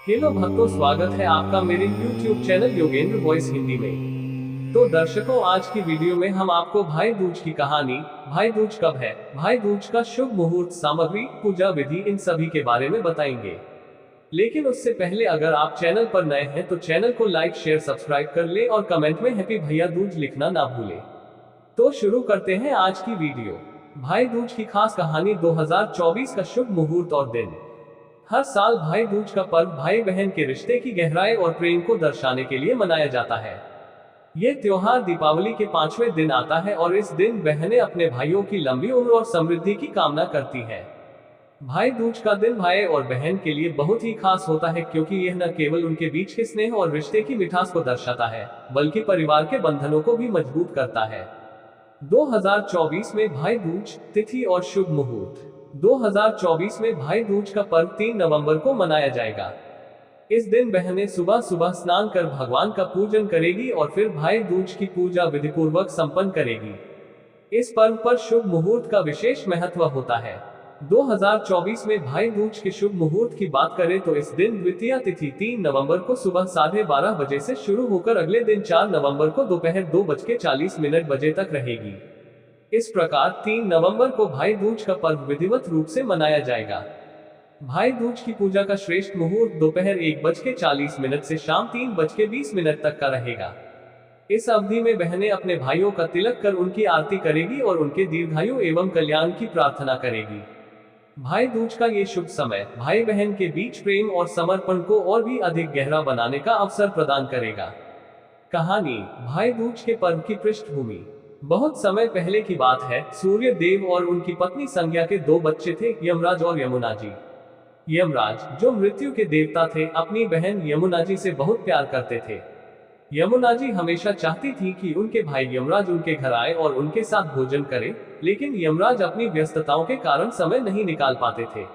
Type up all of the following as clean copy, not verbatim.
Hello भक्तों, स्वागत है आपका मेरे YouTube channel Yogendra voice Hindi में। तो दर्शकों, आज की वीडियो में हम आपको भाई दूज की कहानी, भाई दूज कब है, भाई दूज का शुभ मुहूर्त, सामग्री, पूजा विधि, इन सभी के बारे में बताएंगे। लेकिन उससे पहले अगर आप चैनल पर नए हैं तो चैनल को लाइक शेयर सब्सक्राइब कर ले और कमेंट में हैप्पी भैया दूज लिखना ना भूले। तो शुरू करते हैं आज की वीडियो। भाई दूज की खास कहानी 2024 का शुभ मुहूर्त और दिन। हर साल भाई दूज का पर्व भाई बहन के रिश्ते की गहराई और प्रेम को दर्शाने के लिए मनाया जाता है। ये त्योहार दीपावली के 5वें दिन आता है और इस दिन बहनें अपने भाइयों की लंबी उम्र और समृद्धि की कामना करती हैं। भाई दूज का दिन भाई और बहन के लिए बहुत ही खास होता है, क्योंकि यह न केवल उनके बीच के स्नेह और रिश्ते की मिठास को दर्शाता है, बल्कि परिवार के बंधनों को भी मजबूत करता है। 2024 में भाई दूज तिथि और शुभ मुहूर्त। 2024 में भाई दूज का पर्व 3 नवंबर को मनाया जाएगा। इस दिन बहनें सुबह सुबह स्नान कर भगवान का पूजन करेगी और फिर भाई दूज की पूजा विधिपूर्वक संपन्न करेगी। इस पर्व पर शुभ मुहूर्त का विशेष महत्व होता है। 2024 में भाई दूज के शुभ मुहूर्त की बात करें तो इस दिन द्वितीया तिथि 3 नवंबर को सुबह 12:30 बजे से शुरू होकर अगले दिन 4 नवंबर को दोपहर 2:40 बजे तक रहेगी। इस प्रकार 3 नवंबर को भाई दूज का पर्व विधिवत रूप से मनाया जाएगा। भाई दूज की पूजा का श्रेष्ठ मुहूर्त दोपहर 1:40 से शाम 3:20 तक का रहेगा। इस अवधि में बहनें अपने भाइयों का तिलक कर उनकी आरती करेगी और उनके दीर्घायु एवं कल्याण की प्रार्थना करेगी। भाई दूज का ये शुभ समय भाई बहन के बीच प्रेम और समर्पण को और भी अधिक गहरा बनाने का अवसर प्रदान करेगा। कहानी, भाई दूज के पर्व की पृष्ठभूमि। बहुत समय पहले की बात है। सूर्य देव और उनकी पत्नी संज्ञा के 2 बच्चे थे, यमराज और यमुना जी। यमराज, जो मृत्यु के देवता थे, अपनी बहन यमुना जी से बहुत प्यार करते थे। यमुना जी हमेशा चाहती थी कि उनके भाई यमराज उनके घर आए और उनके साथ भोजन करे, लेकिन यमराज अपनी व्यस्तताओं के कारण समय नहीं निकाल पाते थे।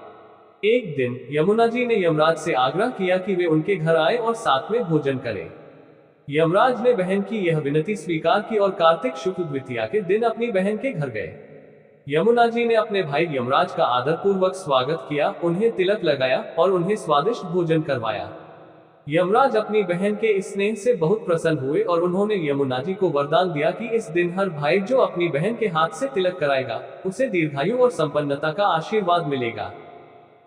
एक दिन यमुना जी ने यमराज से आग्रह किया कि वे उनके घर आए और साथ में भोजन करें। यमराज ने बहन की यह विनती स्वीकार की और कार्तिक शुक्ल द्वितीया के दिन अपनी बहन के घर गए। यमुना जी ने अपने भाई यमराज का आदर पूर्वक स्वागत किया, उन्हें तिलक लगाया और उन्हें स्वादिष्ट भोजन करवाया। यमराज अपनी बहन के इस स्नेह से बहुत प्रसन्न हुए और उन्होंने यमुना जी को वरदान दिया कि इस दिन हर भाई जो अपनी बहन के हाथ से तिलक कराएगा, उसे दीर्घायु और संपन्नता का आशीर्वाद मिलेगा।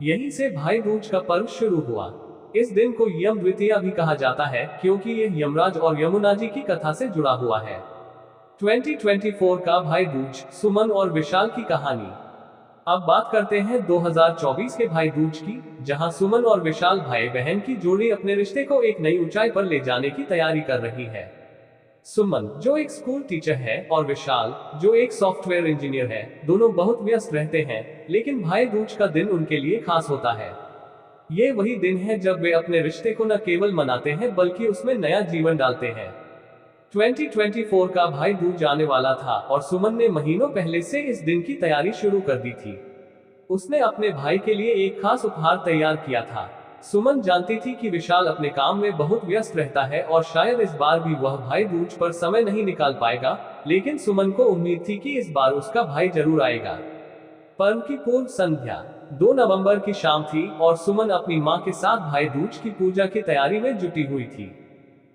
यहीं से भाई दूज का पर्व शुरू हुआ। इस दिन को यम द्वितीया भी कहा जाता है, क्योंकि यह यमराज और यमुना जी की कथा से जुड़ा हुआ है। 2024 का भाई दूज, सुमन और विशाल की कहानी। अब बात करते हैं 2024 के भाई दूज की, जहां सुमन और विशाल भाई बहन की जोड़ी अपने रिश्ते को एक नई ऊंचाई पर ले जाने की तैयारी कर रही है। सुमन, जो एक स्कूल टीचर है, और विशाल, जो एक सॉफ्टवेयर इंजीनियर है, दोनों बहुत व्यस्त रहते हैं, लेकिन भाई दूज का दिन उनके लिए खास होता है। ये वही दिन है जब वे अपने रिश्ते को न केवल मनाते हैं बल्कि उसमें नया जीवन डालते हैं। 2024 का भाई दूज आने वाला था और सुमन ने महीनों पहले से इस दिन की तैयारी शुरू कर दी थी। उसने अपने भाई के लिए एक खास उपहार तैयार किया था। सुमन जानती थी कि विशाल अपने काम में बहुत व्यस्त रहता है और शायद इस बार भी वह भाई दूज पर समय नहीं निकाल पाएगा, लेकिन सुमन को उम्मीद थी कि इस बार उसका भाई जरूर आएगा। पर्व की पूर्व संध्या 2 नवंबर की शाम थी और सुमन अपनी मां के साथ भाई दूज की पूजा की तैयारी में जुटी हुई थी।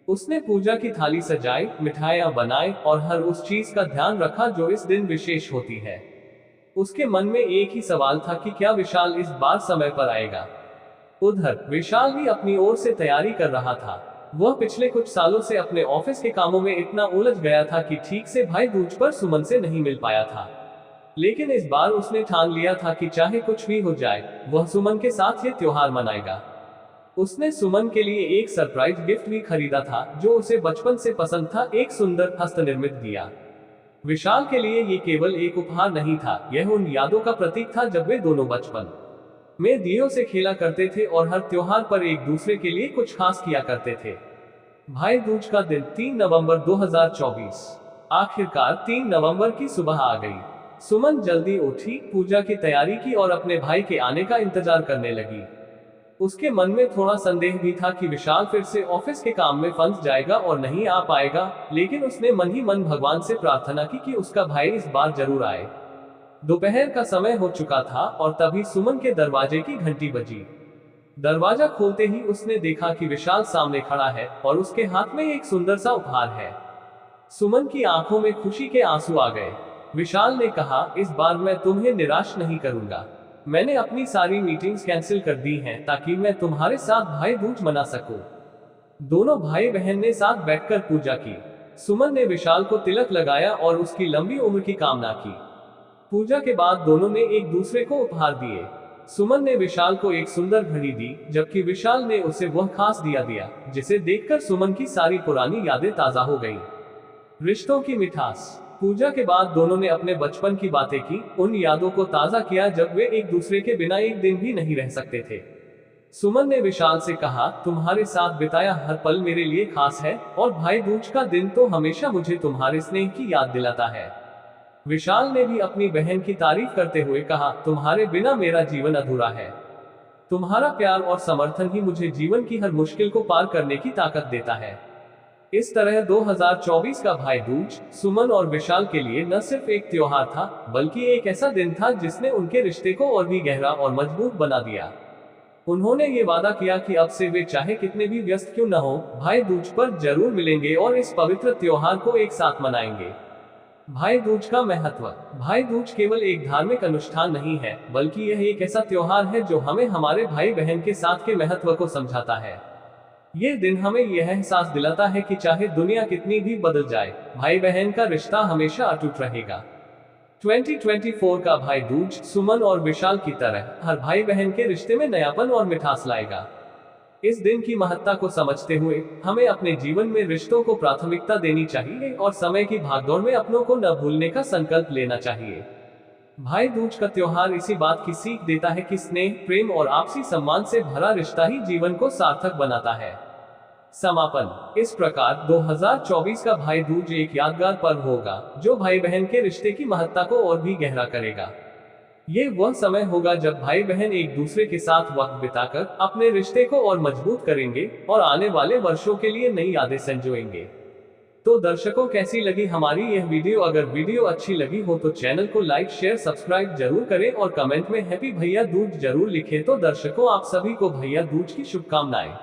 उसने पूजा की थाली सजाई, मिठाइयां बनाई और हर उस चीज का ध्यान रखा जो इस दिन विशेष होती है। उसके मन में एक ही सवाल था कि क्या विशाल इस बार समय पर आएगा। उधर विशाल भी अपनी ओर से तैयारी कर रहा था। वह पिछले कुछ सालों से अपने ऑफिस के कामों में इतना उलझ गया था कि ठीक से भाई दूज पर सुमन से नहीं मिल पाया था। लेकिन इस बार उसने ठान लिया था कि चाहे कुछ भी हो जाए, वह सुमन के साथ ये त्योहार मनाएगा। उसने सुमन के लिए एक सरप्राइज गिफ्ट भी खरीदा था, जो उसे बचपन से पसंद था, एक सुंदर हस्तनिर्मित दिया। विशाल के लिए ये केवल एक उपहार नहीं था, यह उन यादों का प्रतीक था जब वे दोनों बचपन में दियों से खेला करते थे और हर त्योहार पर एक दूसरे के लिए कुछ खास किया करते थे। भाई दूज का दिन 3 नवंबर 2024। आखिरकार 3 नवंबर की सुबह आ गई। सुमन जल्दी उठी, पूजा की तैयारी की और अपने भाई के आने का इंतजार करने लगी। उसके मन में थोड़ा संदेह भी था कि विशाल फिर से ऑफिस के काम में फंस जाएगा और नहीं आ पाएगा, लेकिन उसने मन ही मन भगवान से प्रार्थना की कि उसका भाई इस बार जरूर आए। दोपहर का समय हो चुका था और तभी सुमन के दरवाजे की घंटी बजी। दरवाजा खोलते ही उसने देखा कि विशाल सामने खड़ा है और उसके हाथ में एक सुंदर सा उपहार है। सुमन की आंखों में खुशी के आंसू आ गए। विशाल ने कहा, इस बार मैं तुम्हें निराश नहीं करूंगा। मैंने अपनी सारी मीटिंग्स कैंसिल कर दी हैं ताकि मैं तुम्हारे साथ भाई दूज मना सकूं। दोनों भाई बहन ने साथ बैठकर पूजा की। सुमन ने विशाल को तिलक लगाया और उसकी लंबी उम्र की कामना की। पूजा के बाद दोनों ने एक दूसरे को उपहार दिए। सुमन ने विशाल को एक सुंदर घड़ी दी, जबकि विशाल ने उसे वह खास दिया दिया जिसे देखकर सुमन की सारी पुरानी यादें ताजा हो गईं। रिश्तों की मिठास। पूजा के बाद दोनों ने अपने बचपन की बातें की, उन यादों को ताजा किया जब वे एक दूसरे के बिना एक दिन भी नहीं रह सकते थे। सुमन ने विशाल से कहा, तुम्हारे साथ बिताया हर पल मेरे लिए खास है और भाई दूज का दिन तो हमेशा मुझे तुम्हारे स्नेह की याद दिलाता है। विशाल ने भी अपनी बहन की तारीफ करते हुए कहा, तुम्हारे बिना मेरा जीवन अधूरा है। तुम्हारा प्यार और समर्थन ही मुझे जीवन की हर मुश्किल को पार करने की ताकत देता है। इस तरह 2024 का भाई दूज सुमन और विशाल के लिए न सिर्फ एक त्योहार था, बल्कि एक ऐसा दिन था जिसने उनके रिश्ते को और भी गहरा और मजबूत बना दिया। उन्होंने ये वादा किया कि अब से वे चाहे कितने भी व्यस्त क्यों न हो, भाई दूज पर जरूर मिलेंगे और इस पवित्र त्योहार को एक साथ मनाएंगे। भाई दूज का महत्व। भाई दूज केवल एक धार्मिक अनुष्ठान नहीं है, बल्कि यह एक ऐसा त्योहार है जो हमें हमारे भाई बहन के साथ के महत्व को समझाता है। ये दिन हमें यह एहसास दिलाता है कि चाहे दुनिया कितनी भी बदल जाए, भाई बहन का रिश्ता हमेशा अटूट रहेगा। 2024 का भाई दूज सुमन और विशाल की तरह हर भाई बहन के रिश्ते में नयापन और मिठास लाएगा। इस दिन की महत्ता को समझते हुए हमें अपने जीवन में रिश्तों को प्राथमिकता देनी चाहिए और समय की भागदौड़ में अपनों को न भूलने का संकल्प लेना चाहिए। भाई दूज का त्योहार इसी बात की सीख देता है कि स्नेह, प्रेम और आपसी सम्मान से भरा रिश्ता ही जीवन को सार्थक बनाता है। समापन। इस प्रकार 2024 का भाई दूज एक यादगार पर्व होगा जो भाई बहन के रिश्ते की महत्ता को और भी गहरा करेगा। ये वह समय होगा जब भाई बहन एक दूसरे के साथ वक्त बिताकर अपने रिश्ते को और मजबूत करेंगे और आने वाले वर्षों के लिए नई यादें संजोएंगे। तो दर्शकों, कैसी लगी हमारी यह वीडियो? अगर वीडियो अच्छी लगी हो तो चैनल को लाइक, शेयर, सब्सक्राइब जरूर करें और कमेंट में हैप्पी भैया दूज जरूर लिखें। तो दर्शकों, आप सभी को भैया दूज की शुभकामनाएं।